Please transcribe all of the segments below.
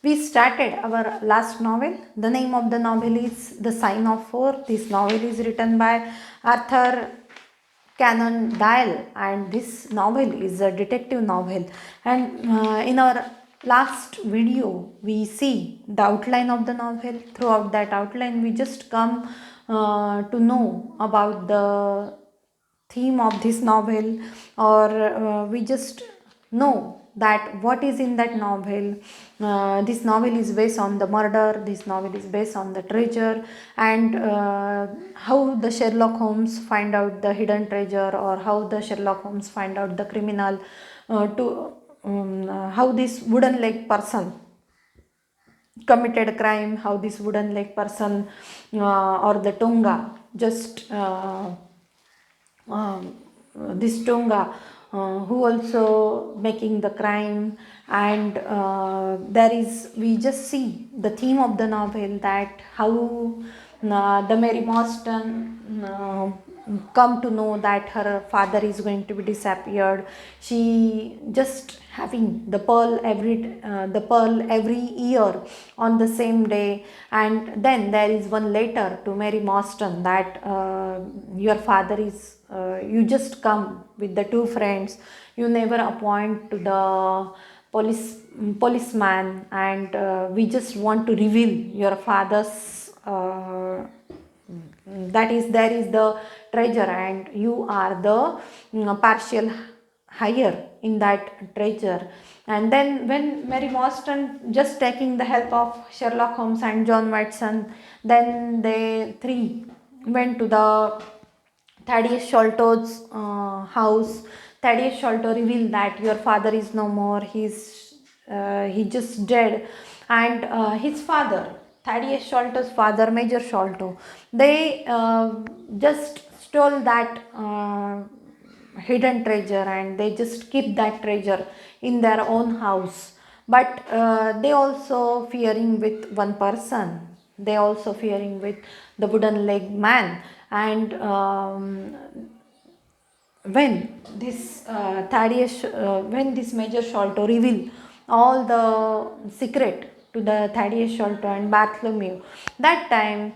We started our last novel. The name of the novel is The Sign of Four. This novel is written by Arthur Conan Doyle, and this novel is a detective novel. And in our last video, we see the outline of the novel. Throughout that outline, we just come to know about the theme of this novel, or we just know that what is in that novel. This novel is based on the murder, this novel is based on the treasure, and how the Sherlock Holmes find out the hidden treasure, or how the Sherlock Holmes find out the criminal, to how this wooden leg person committed a crime, how this wooden leg person or the Tonga just this Tonga who also making the crime. And there is, we just see the theme of the novel, that how the Mary Marston come to know that her father is going to be disappeared. She just having the pearl every year on the same day. And then there is one letter to Mary Marston that your father is you just come with the two friends, you never appoint to the policeman, and we just want to reveal your father's that is, there is the treasure, and you are the partial higher in that treasure. And then when Mary Marston just taking the help of Sherlock Holmes and John Watson, then they three went to the Thaddeus Sholto's house. Thaddeus Sholto revealed that your father is no more. He just dead, and his father, Thaddeus Sholto's father, Major Sholto, they just stole that hidden treasure, and they just keep that treasure in their own house. But they also fearing with one person. They also fearing with the wooden leg man. And when this when this Major Sholto reveal all the secret to the Thaddeus Sholto and Bartholomew, that time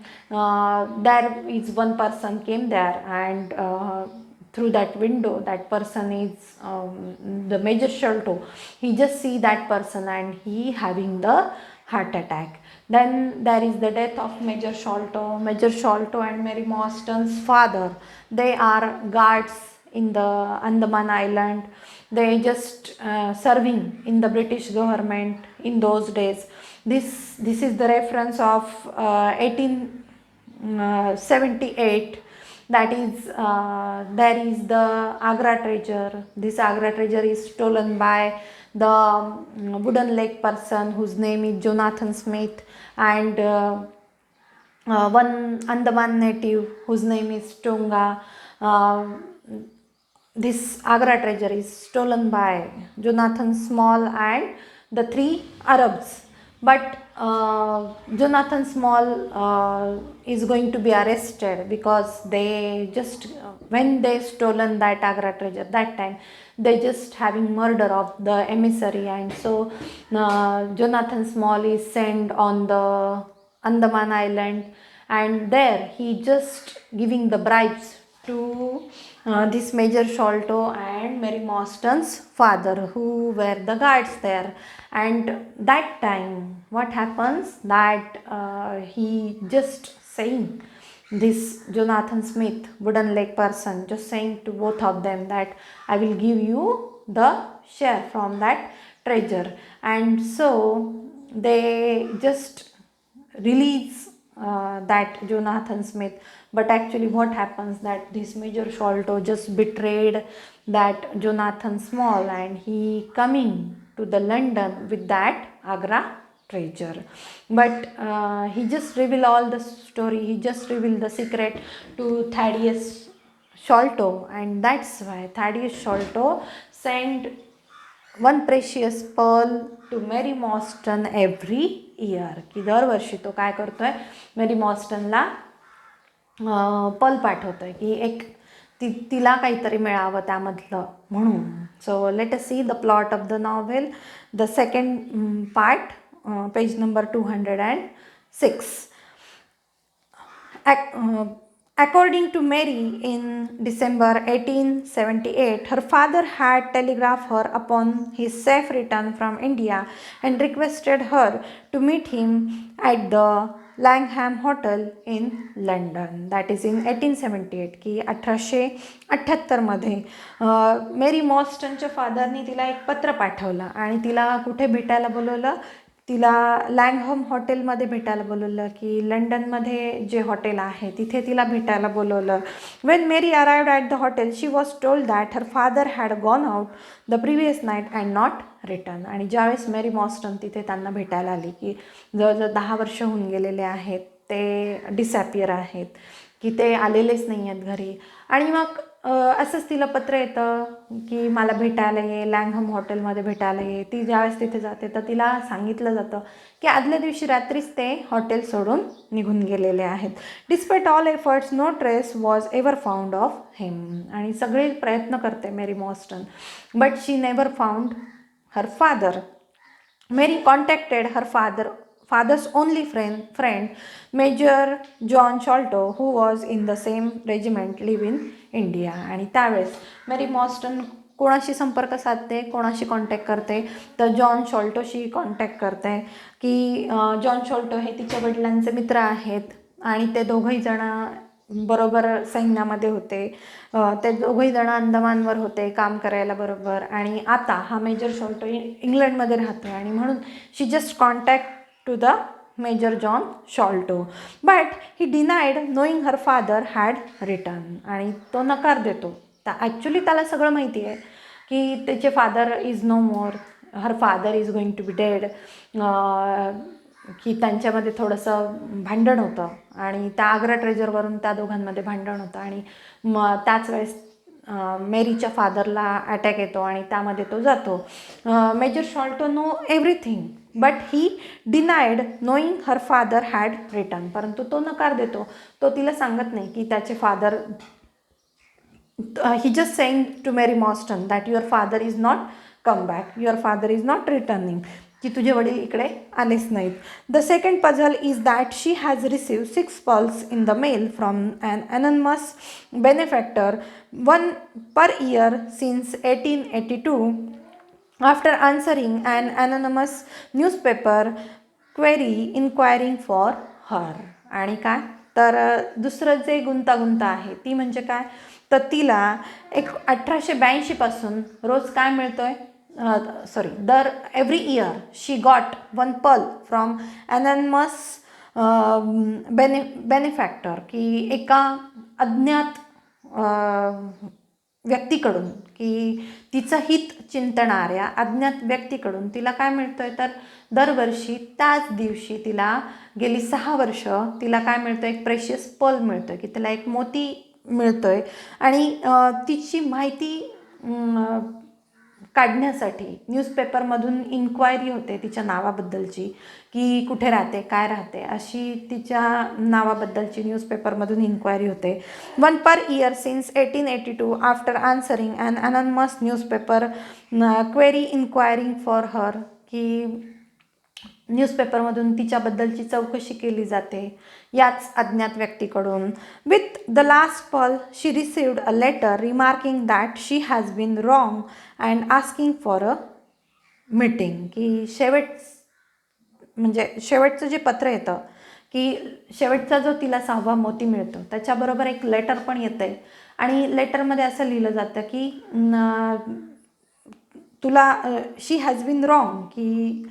there is one person came there, and through that window, that person is the Major Sholto. He just see that person, and he having the heart attack. Then there is the death of Major Sholto. Major Sholto and Mary Marston's father, they are guards in the Andaman Island. They just serving in the British government in those days. This is the reference of 1878. That is, there is the Agra treasure. This Agra treasure is stolen by the wooden leg person whose name is Jonathan Smith, and one Andaman native whose name is Tonga. This Agra treasure is stolen by Jonathan Small and the three Arabs. But Jonathan Small is going to be arrested, because they just when they stolen that Agra treasure, that time they just having murder of the emissary, and so Jonathan Small is sent on the Andaman Island, and there he just giving the bribes to this Major Sholto and Mary Marston's father, who were the guards there. And that time what happens, that he just saying, this Jonathan Smith, wooden leg person, just saying to both of them that I will give you the share from that treasure. And so they just release that Jonathan Smith. But actually what happens, that this Major Sholto just betrayed that Jonathan Small, and he coming to the London with that Agra treasure. But he just reveal all the story, he just reveal the secret to Thaddeus Sholto, and that's why Thaddeus Sholto sent one precious pearl to Mary Marston every year. की दरवर्षी तो काय करतोय, मेरी मॉस्टनला पल पाठवतोय, की एक तिला काहीतरी मिळावं त्यामधलं म्हणून. So let us see the plot of the novel. The second part page number 206. According to Mary, in December 1878, her father had telegraphed her upon his safe return from India and requested her to meet him at the Langham Hotel in London. That is in 1878 की 1878मध्ये मेरी मॉस्टनच्या फादरनी तिला एक पत्र पाठवलं आणि तिला कुठे भेटायला बोलवलं, तिला लँगहम हॉटेलमध्ये भेटायला बोलवलं, की लंडनमध्ये जे हॉटेल आहे तिथे तिला भेटायला बोलवलं. When Mary arrived at the hotel she was told that her father had gone out the previous night and not return. आणि ज्यावेळेस मेरी मॉस्टन तिथे त्यांना भेटायला आली, की जवळजवळ 10 वर्ष होऊन गेलेले आहेत, ते डिसॅपियर आहेत, की ते आलेलेच नाही आहेत घरी. आणि मग असंच तिला पत्र येतं की मला भेटायला ये, लँगहम हॉटेलमध्ये भेटायला ये. ती ज्यावेळेस तिथे जाते तर तिला सांगितलं जातं की आदल्या दिवशी रात्रीच ते हॉटेल सोडून निघून गेलेले आहेत. Despite all efforts no trace was ever found of him. आणि सगळे प्रयत्न करते Mary Morstan, but she never found her father. Mary contacted her father's only friend, Major John Sholto, who was in the same regiment, live in India. आणि त्यावेळेस मेरी मॉस्टन कोणाशी संपर्क साधते, कोणाशी कॉन्टॅक्ट करते, तर जॉन शॉल्टोशी कॉन्टॅक्ट करते, की जॉन शॉल्टो हे तिच्या वडिलांचे मित्र आहेत आणि ते दोघंही जण बरोबर सैन्यामध्ये होते. ते दोघंही जण अंदमानवर होते काम करायला बरोबर. आणि आता हा मेजर शॉल्टो इंग्लंडमध्ये राहतो आणि म्हणून she just contact to the Major John Sholto, but he denied knowing her father had returned. आणि तो नकार देतो. ॲक्च्युली त्याला सगळं माहिती आहे की त्याचे father is no more, her father is going to be dead, की त्यांच्यामध्ये थोडंसं भांडण होतं आणि त्या आग्रा ट्रेजरवरून त्या दोघांमध्ये भांडण होतं. आणि मग त्याच वेळेस मेरीच्या फादरला अटॅक येतो आणि त्यामध्ये तो जातो. Major Sholto know everything, but he denied knowing her father had return. परंतु तो नकार देतो, तो तिला सांगत नाही की त्याचे father, he just saying to Mary Morstan that your father is not come back, your father is not returning, की तुझे वडील इकडे आलेच नाहीत. The second puzzle is that she has received 6 pearls in the mail from an anonymous benefactor, 1 per year since 1882. After answering an anonymous newspaper query inquiring for her. आणि काय तर दुसरं जे गुंतागुंत आहे ती म्हणजे काय, तर तिला 1882 पासून रोज काय मिळतोय, दर every year she got 1 pearl from anonymous benefactor, की एका अज्ञात व्यक्तीकडून, की तिचं हित चिंतणाऱ्या अज्ञात व्यक्तीकडून तिला काय मिळतोय, तर दरवर्षी त्याच दिवशी तिला गेली 6 वर्ष तिला काय मिळतोय, एक प्रेशियस पर्ल मिळतोय, की तिला एक मोती मिळतोय. आणि तिची माहिती काढण्यासाठी न्यूजपेपरमधून इन्क्वायरी होते तिच्या नावाबद्दलची, की कुठे राहते, काय राहते, अशी तिच्या नावाबद्दलची न्यूजपेपरमधून इन्क्वायरी होते. 1 per year since 1882 after answering an anonymous newspaper query inquiring for her, की न्यूजपेपरमधून तिच्याबद्दलची चौकशी केली जाते याच अज्ञात व्यक्तीकडून. With the last pearl she received a letter remarking that she has been wrong and asking for a meeting, की शेवटचं जे पत्र येतं, की शेवटचा जो तिला 6वा मोती मिळतो त्याच्याबरोबर एक लेटर पण येतं आहे. आणि लेटरमध्ये असं लिहिलं जातं की तुला शी हॅज बीन रॉंग, की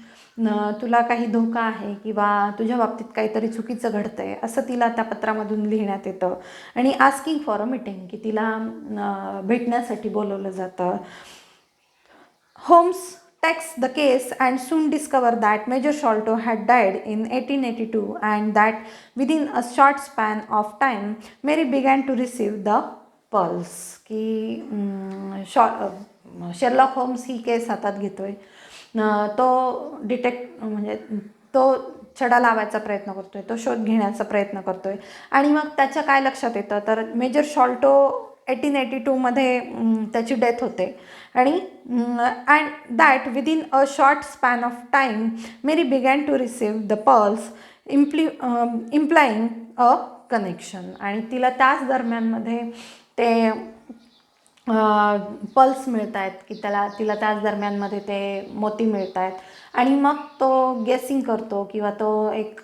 तुला काही धोका आहे किंवा तुझ्या बाबतीत काहीतरी चुकीचं घडतं आहे असं तिला त्या पत्रामधून लिहिण्यात येतं. आणि आस्किंग फॉर अ मीटिंग, की तिला भेटण्यासाठी बोलवलं जातं. Holmes takes the case and soon discover that Major Sholto had died in 1882 and that within a short span of time Mary began to receive the pearls, की Sherlock homes ही केस हातात घेतोय, तो तो छडा लावायचा प्रयत्न करतोय, तो शोध घेण्याचा प्रयत्न करतोय. आणि मग त्याच्या काय लक्षात येतं, तर मेजर शॉल्टो 1882मध्ये त्याची डेथ होते. आणि and that within a short span of time Mary began to receive the pearls implying a connection. आणि तिला त्याच दरम्यानमध्ये ते पल्स मिळत आहेत की तिला त्याच दरम्यानमध्ये ते मोती मिळत आहेत. आणि मग तो गेसिंग करतो किंवा तो एक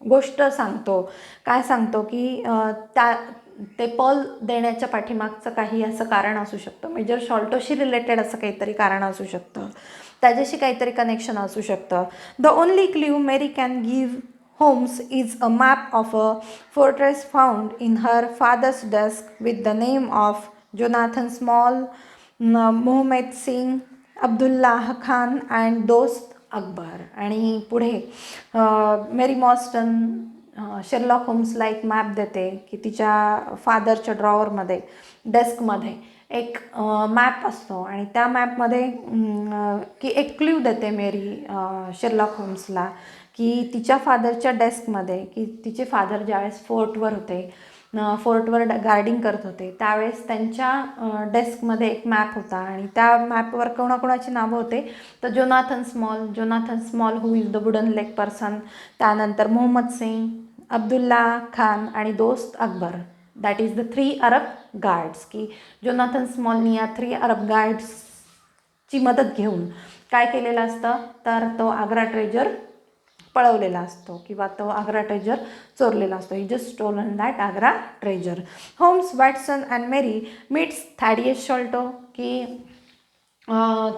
गोष्ट सांगतो. काय सांगतो की ते पल देण्याच्या पाठीमागचं काही असं कारण असू शकतं, मेजर शॉल्टोशी रिलेटेड असं काहीतरी कारण असू शकतं, त्याच्याशी काहीतरी कनेक्शन असू शकतं. The only clue Mary can give Holmes is a map of a fortress found in her father's desk with the name of Jonathan Small, Mohammed Singh, Abdullah Khan and Dost Akbar. आणि पुढे मेरी मॉस्टन शेरलॉक होम्सला एक मॅप देते की तिच्या फादरच्या ड्रॉवरमध्ये डेस्कमध्ये एक मॅप असतो. आणि त्या मॅपमध्ये की एक क्ल्यू देते मेरी शेरलॉक होम्सला की तिच्या फादरच्या डेस्कमध्ये, की तिचे फादर ज्यावेळेस फोर्टवर होते, फोर्टवर गार्डिंग करत होते, त्यावेळेस त्यांच्या डेस्कमध्ये एक मॅप होता. आणि त्या मॅपवर कोणाकोणाची नावं होते तर Jonathan small who is the wooden leg person, त्यानंतर मोहम्मद सिंग, अब्दुल्ला खान आणि दोस्त Akbar. That is the 3 Arab guards. की जोनाथन स्मॉलनी या 3 अरब गार्ड्सची मदत घेऊन काय केलेलं असतं तर तो आग्रा ट्रेजर पळवलेला असतो किंवा तो आग्रा ट्रेजर चोरलेला असतो. He just stolen that Agra treasure. Holmes, Watson and Mary meets Thaddeus Sholto. की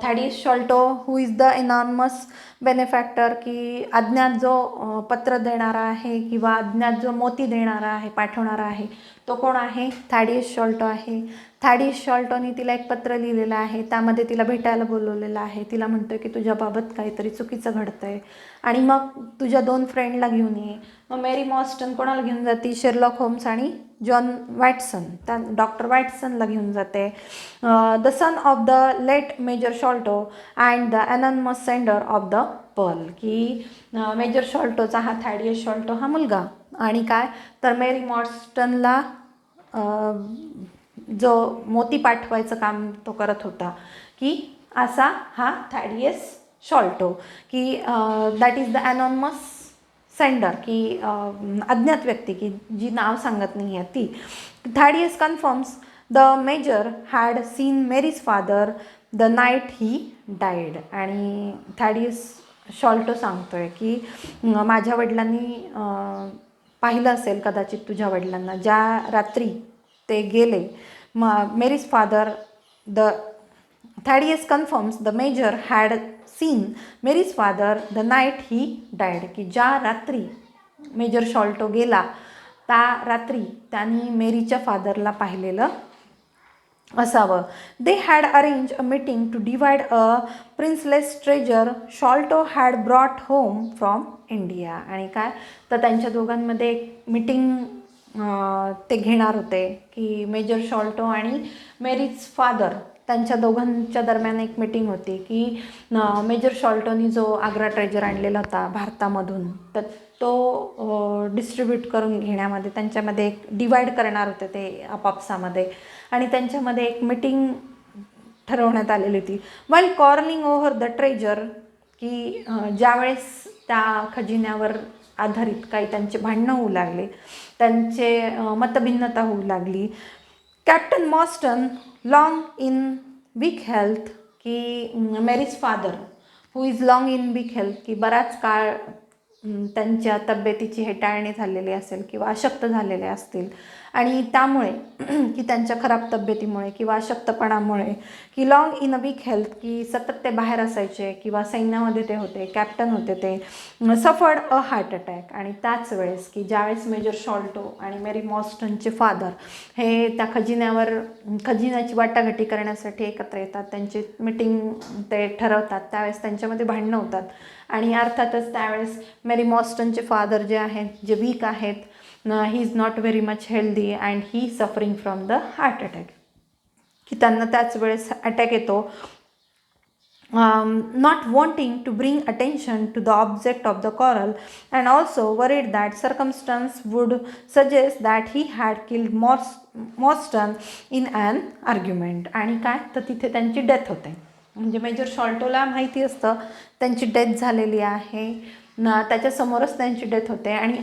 Thaddeus Sholto who is the enormous benefactor, की अज्ञात जो पत्र देणारा आहे किंवा अज्ञात जो मोती देणारा आहे, पाठवणारा आहे, तो कोण आहे? थॅडियस शॉल्टो आहे. थॅडियस शॉल्टोनी तिला एक पत्र लिहिलेलं आहे, त्यामध्ये तिला भेटायला बोलवलेलं आहे. तिला म्हणतोय की तुझ्याबाबत काहीतरी चुकीचं घडतंय आणि मग तुझ्या 2 फ्रेंडला घेऊन ये. मग मेरी मॉस्टन कोणाला घेऊन जाते? शेरलॉक होम्स आणि जॉन वॅटसन, त्या डॉक्टर वॅटसनला घेऊन जाते. The son of the late Major Sholto and the anonymous sender of the pearl. की मेजर शॉल्टोचा हा थॅडियस शॉल्टो हा मुलगा, आणि काय तर मेरी मॉस्टनला जो मोती पाठवायचं काम तो करत होता, की असा हा थॅडियस शॉल्टो. की that is the anonymous sender, की अज्ञात व्यक्ती की जी नाव सांगत नाही आहे ती. Thaddeus confirms the Major had seen Mary's father the night he died. आणि थॅडियस शॉल्टो सांगतोय की माझ्या वडिलांनी पाहिलं असेल कदाचित तुझ्या वडिलांना ज्या रात्री ते गेले. Mary's father the Thaddeus confirms the Major had seen Mary's father the night he died. की ज्या रात्री मेजर शॉल्टो गेला त्या रात्री त्यांनी मेरीच्या फादरला पाहिलेलं असावं. They had arrange a meeting to divide a priceless treasure Sholto had brought home from India. आणि काय तर त्यांच्या दोघांमध्ये एक मीटिंग ते घेणार होते की मेजर शॉल्टो आणि मेरीज फादर त्यांच्या दोघांच्या दरम्यान एक मीटिंग होती की मेजर शॉल्टोनी जो आग्रा ट्रेजर आणलेला होता भारतामधून तर तो डिस्ट्रीब्यूट करून घेण्यामध्ये त्यांच्यामध्ये एक डिवाइड करणार होते ते आपापसामध्ये. आणि त्यांच्यामध्ये एक मीटिंग ठरवण्यात आलेली होती. While cornering over the treasure, की ज्यावेळेस त्या खजिन्यावर आधारित काही त्यांचे भांडणं होऊ लागले, त्यांचे मतभिन्नता होऊ लागली. Captain Morstan long in weak health, की Mary's father who is long in weak health, की बराच काळ त्यांच्या तब्येतीची हेटाळणी झालेली असेल किंवा अशक्त झालेले असतील. आणि त्यामुळे की त्यांच्या खराब तब्येतीमुळे किंवा अशक्तपणामुळे, की long in a week health, की सतत ते बाहेर असायचे किंवा सैन्यामध्ये ते होते, कॅप्टन होते ते, सफर्ड अ हार्ट अटॅक. आणि त्याच वेळेस की ज्यावेळेस मेजर शॉल्टो आणि मेरी मॉस्टनचे फादर हे त्या खजिन्याची वाटाघाटी करण्यासाठी एकत्र येतात, त्यांची मीटिंग ते ठरवतात, त्यावेळेस त्यांच्यामध्ये भांडणं होतात. आणि अर्थातच त्यावेळेस मेरी मॉस्टनचे फादर जे आहेत, जे वीक आहेत, he is not very much healthy and he suffering from the heart attack, की त्यांना त्याच वेळेस अटॅक येतो. not wanting to bring attention to the object of the quarrel, and also worried that circumstance would suggest that he had killed Mostyn in an argument. आणि काय तर तिथे त्यांची डेथ होते. म्हणजे मेजर शॉल्टोला माहिती असतं त्यांची डेथ झालेली आहे, त्याच्यासमोरच त्यांची डेथ होते. आणि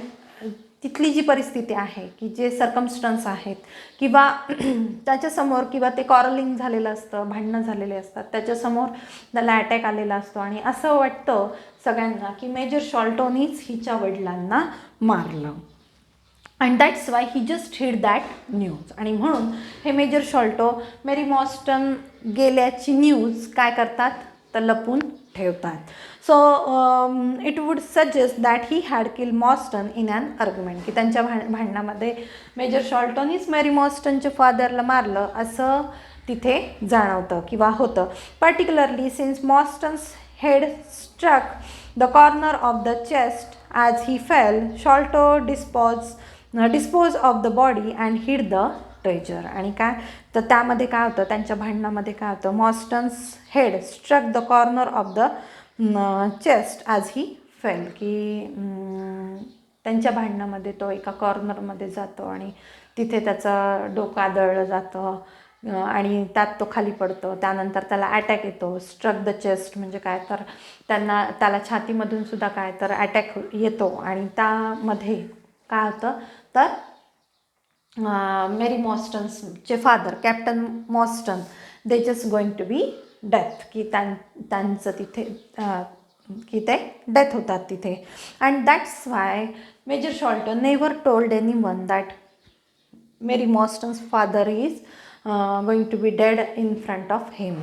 तिथली जी परिस्थिती आहे की जे सर्कमस्टन्स आहेत किंवा त्याच्यासमोर किंवा ते कॉरलिंग झालेलं असतं, भांडणं झालेले असतात, त्याच्यासमोर त्याला अटॅक आलेला असतो आणि असं वाटतं सगळ्यांना की मेजर शॉल्टोनीच हिच्या वडिलांना मारलं. And that's why he just हिड दॅट न्यूज. आणि म्हणून हे मेजर शॉल्टो मेरी मॉस्टन गेल्याची न्यूज काय करतात तर लपून ठेवतात. So it would suggest that he had kill Morstan in an argument, की त्यांच्या भांडणामध्ये मेजर शॉल्टोनीच मेरी मॉस्टनच्या फादरला मारलं असं तिथे जाणवतं किंवा होतं. Particularly since Morstan's head struck the corner of the chest as he fell, Sholto dispose of the body and hid the treasure. आणि काय तर त्यामध्ये काय होतं, त्यांच्या भांडणामध्ये काय होतं, Morstan's head struck the corner of the chest as he fell, की त्यांच्या भांडणामध्ये तो एका कॉर्नरमध्ये जातो आणि तिथे त्याचं डोकं आदळलं जातं आणि त्यात तो खाली पडतो. त्यानंतर त्याला अटॅक येतो. स्ट्रक द चेस्ट म्हणजे काय तर त्याला छातीमधून सुद्धा काय तर अटॅक येतो आणि त्यामध्ये काय होतं तर मेरी मॉस्टन्सचे father Captain Morstan they just going to be death, की त्यांचं तिथे की ते डेथ होतात तिथे. And that's why Major Sholto never told anyone that Mary Morstan's father is going to be dead in front of him.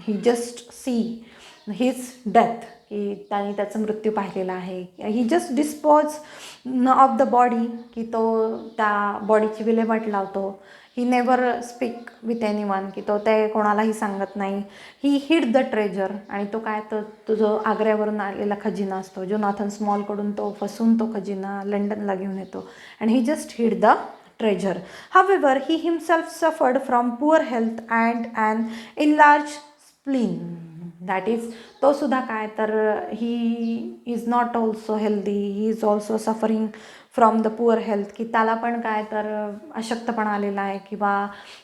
He just see his death, की त्यांनी त्याचा मृत्यू पाहिलेला आहे. He just dispose of the body, की तो त्या बॉडीची विल्हेवाट लावतो. He never speak with any one, की तो ते कोणालाही सांगत नाही. ही हिड द ट्रेजर, आणि तो काय तो जो आग्र्यावरून आलेला खजिना असतो, जोनाथन स्मॉलकडून तो फसून तो खजिना लंडनला घेऊन येतो. अँड ही जस्ट हिड the treasure. However, he himself suffered from poor health and an enlarged spleen. That is, तो सुद्धा काय तर he is not also healthy. He is also suffering from the poor health, की त्याला पण काय तर अशक्तपणा आलेला आहे किंवा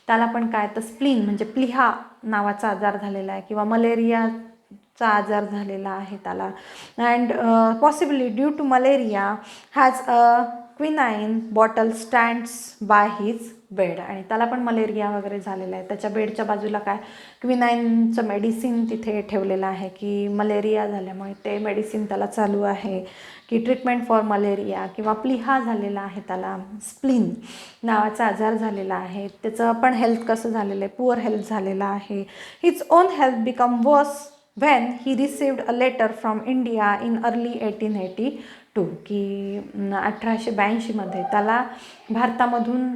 त्याला पण काय तर स्प्लीन म्हणजे प्लिहा नावाचा आजार झालेला आहे किंवा मलेरियाचा आजार झालेला आहे त्याला. And possibly due to malaria has a quinine bottle stands by his bed. आणि त्याला पण मलेरिया वगैरे झालेला आहे. त्याच्या बेडच्या बाजूला काय क्विनाईनचं मेडिसिन तिथे ठेवलेलं आहे, की मलेरिया झाल्यामुळे ते मेडिसिन त्याला चालू आहे, की ट्रीटमेंट फॉर मलेरिया किंवा प्लिहा झालेला आहे, त्याला स्प्लीन नावाचा आजार झालेला आहे. त्याचं पण हेल्थ कसं झालेलं आहे, पुअर हेल्थ झालेला आहे. हिज ओन हेल्थ बिकम वर्स when he received a letter from India in early 1882, की 1882मध्ये त्याला भारतामधून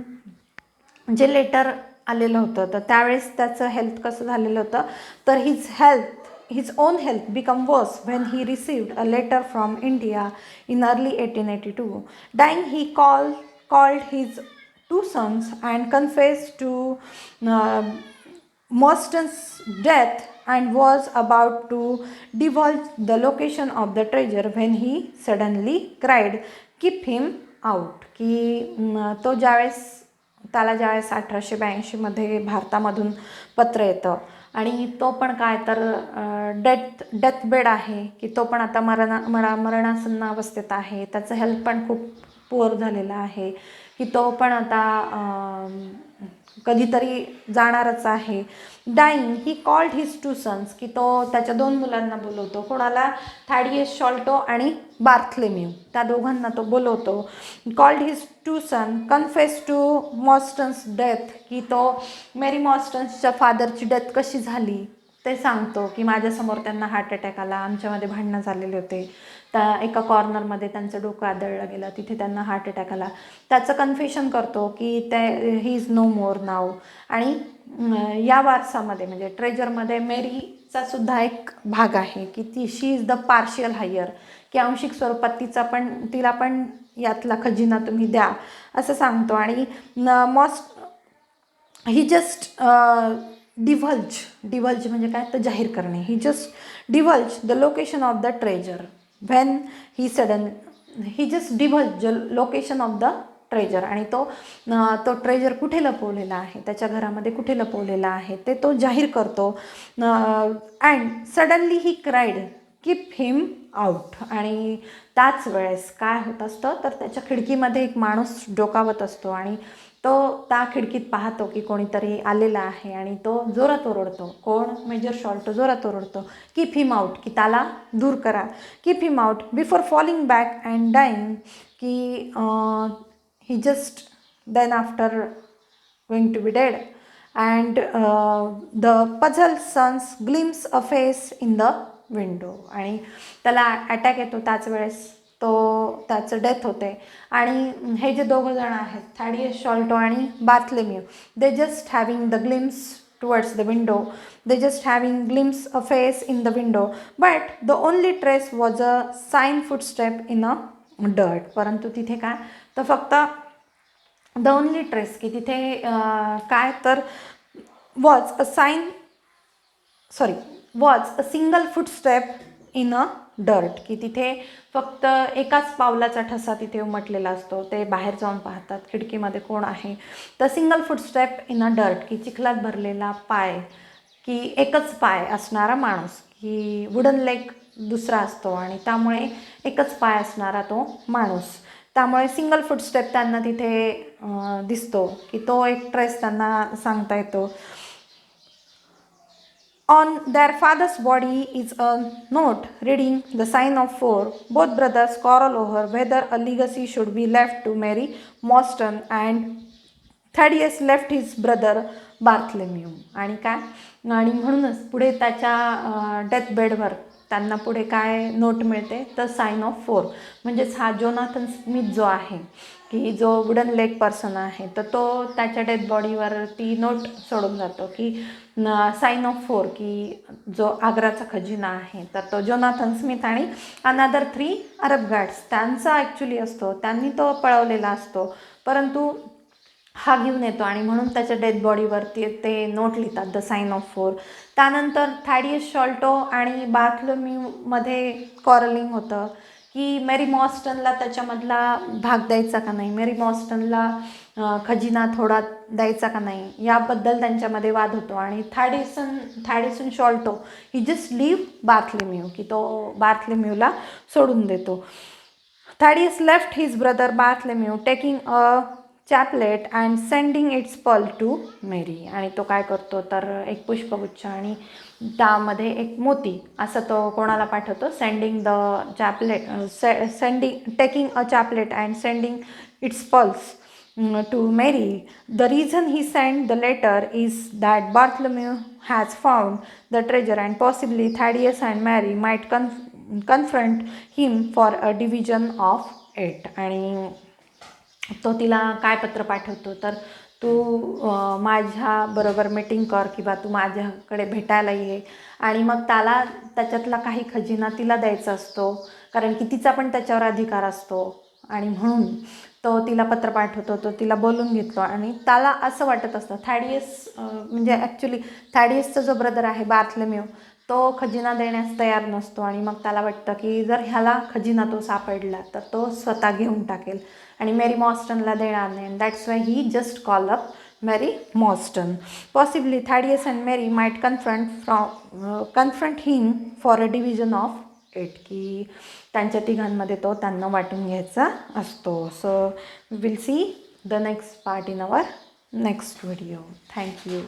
जे लेटर आलेलं होतं तर त्यावेळेस त्याचं हेल्थ कसं झालेलं होतं तर his own health become worse when he received a letter from India in early 1882. Dying, he called his two sons and confessed to Mostyn's death and was about to divulge the location of the treasure when he suddenly cried, "Keep him out." की तो ज्यावेळेस 1882मध्ये भारतामधून पत्र येतं आणि तो पण काय तर डेथ बेड आहे, की तो पण आता मरणासन्न अवस्थेत आहे. त्याचं हेल्थ पण खूप पुअर झालेलं आहे, की तो पण आता कधीतरी जाणारच आहे. Dying, he called his two sons, की तो त्याच्या दोन मुलांना बोलवतो. कोणाला, थॅडियस शॉल्टो आणि बार्थलेम्यू, त्या दोघांना तो बोलवतो. Called his two son, confess to Morstan's death, की तो मेरी मॉस्टन्सच्या फादरची डेथ कशी झाली ते सांगतो, की माझ्यासमोर त्यांना हार्ट अटॅक आला, आमच्यामध्ये भांडणं झालेले होते, त्या एका कॉर्नरमध्ये त्यांचं डोकं आदळलं गेलं, तिथे त्यांना हार्ट अटॅक आला. त्याचं कन्फेशन करतो की ही इज नो मोर नाव. आणि या वारसामध्ये म्हणजे ट्रेजरमध्ये मेरीचा सुद्धा एक भाग आहे, की शी इज द पार्शियल हायर, की आंशिक स्वरूपात तिला पण यातला खजिना तुम्ही द्या असं सांगतो. आणि ही जस्ट डिव्हल्ज म्हणजे काय तर जाहीर करणे. He just divulge the location of the treasure when he just divulge the location of the treasure. आणि तो ट्रेजर कुठे लपवलेला आहे, त्याच्या घरामध्ये कुठे लपवलेला आहे ते तो जाहीर करतो. And suddenly he cried keep him out. आणि त्याच वेळेस काय होत असतं तर त्याच्या खिडकीमध्ये एक माणूस डोकावत असतो आणि तो त्या खिडकीत पाहतो की कोणीतरी आलेला आहे आणि तो जोरात ओरडतो. कोण? मेजर शॉल्टो जोरात ओरडतो, कीप हिम आउट, की त्याला दूर करा. Keep him out before falling back and dying, की he just then after going to be dead. And the puzzle sons glimpse a face in the window. आणि त्याला attack येतो त्याच वेळेस त्याचं डेथ होते. आणि हे जे दोघं जण आहेत, थॅडियस शॉल्टो आणि Bartholomew, they just having the glimpse towards the window. They just having glimpse a face in the window, but the only trace was a sign footstep in a dirt. परंतु तिथे काय तर फक्त the only trace, की तिथे काय तर was a single footstep in a dirt, की तिथे फक्त एकाच पावलाचा ठसा तिथे उमटलेला असतो. ते बाहेर जाऊन पाहतात खिडकीमध्ये कोण आहे, तर single footstep in a dirt, की चिखलात भरलेला पाय, की एकच पाय असणारा माणूस, की वुडन लेग दुसरा असतो आणि त्यामुळे एकच पाय असणारा तो माणूस. त्यामुळे सिंगल फुटस्टेप त्यांना तिथे दिसतो, की तो एक ट्रेस त्यांना सांगता येतो. On their father's body is a note reading the sign of 4. Both brothers quarrel over whether a legacy should be left to Mary Mostyn, and Thaddeus left his brother Bartholomew. आणि म्हणूनच पुढे त्याच्या death बेडवर त्यांना पुढे काय note मिळते तर साइन ऑफ 4. म्हणजेच हा जोनाथन स्मिथ जो आहे, की जो वुडन लेग पर्सन आहे, तर तो त्याच्या डेथ बॉडीवर ती नोट सोडून जातो की साइन ऑफ 4, की जो आग्राचा खजिना आहे तर तो जोनाथन स्मिथ आणि अनादर 3 अरब गार्ड्स त्यांचा ॲक्च्युली असतो, त्यांनी तो पळवलेला असतो. परंतु हा घेऊन येतो आणि म्हणून त्याच्या डेथ बॉडीवरती ते नोट लिहितात, द साइन ऑफ 4. त्यानंतर थॅडियस शॉल्टो आणि बार्थलोम्यूमध्ये कॉरलिंग होतं की मेरी मॉस्टनला त्याच्यामधला भाग द्यायचा का नाही, मेरी मॉस्टनला खजिना थोडा द्यायचा का नाही, याबद्दल त्यांच्यामध्ये वाद होतो. आणि Thaddeus Sholto he just leave Bartholomew, की तो बार्थलोम्यूला सोडून देतो. Thaddeus left his brother Bartholomew taking a chaplet and sending its pearl to Mary. आणि तो काय करतो तर एक पुष्पगुच्छ आणि त्यामध्ये एक मोती असं तो कोणाला पाठवतो, taking a chaplet and sending its pearls to Mary. The reason he send the letter is that Bartholomew has found the treasure and possibly Thaddeus and Mary might confront him for a division of it. आणि तो तिला काय पत्र पाठवतो तर तू माझ्याबरोबर meeting कर किंवा तू माझ्याकडे भेटायला ये. आणि मग त्याला त्याच्यातला काही खजिना तिला द्यायचा असतो, कारण की तिचा पण त्याच्यावर अधिकार असतो. आणि म्हणून तो तिला पत्र पाठवतो, तो तिला बोलून घेतो. आणि त्याला असं वाटत असतं थॅडियस म्हणजे ॲक्च्युली थॅडियसचा जो ब्रदर आहे बार्थलोम्यू, तो खजिना देण्यास तयार नसतो. आणि मग त्याला वाटतं की जर ह्याला खजिना तो सापडला तर तो स्वतः घेऊन टाकेल आणि मेरी मॉस्टनला देणार नाही. That's why he just call up Mary Morstan. Possibly Thaddeus and Mary might confront him for a division of it, की त्यांच्या तिघांमध्ये तो त्यांना वाटून घ्यायचा असतो. So will see the next part in our next video. Thank you.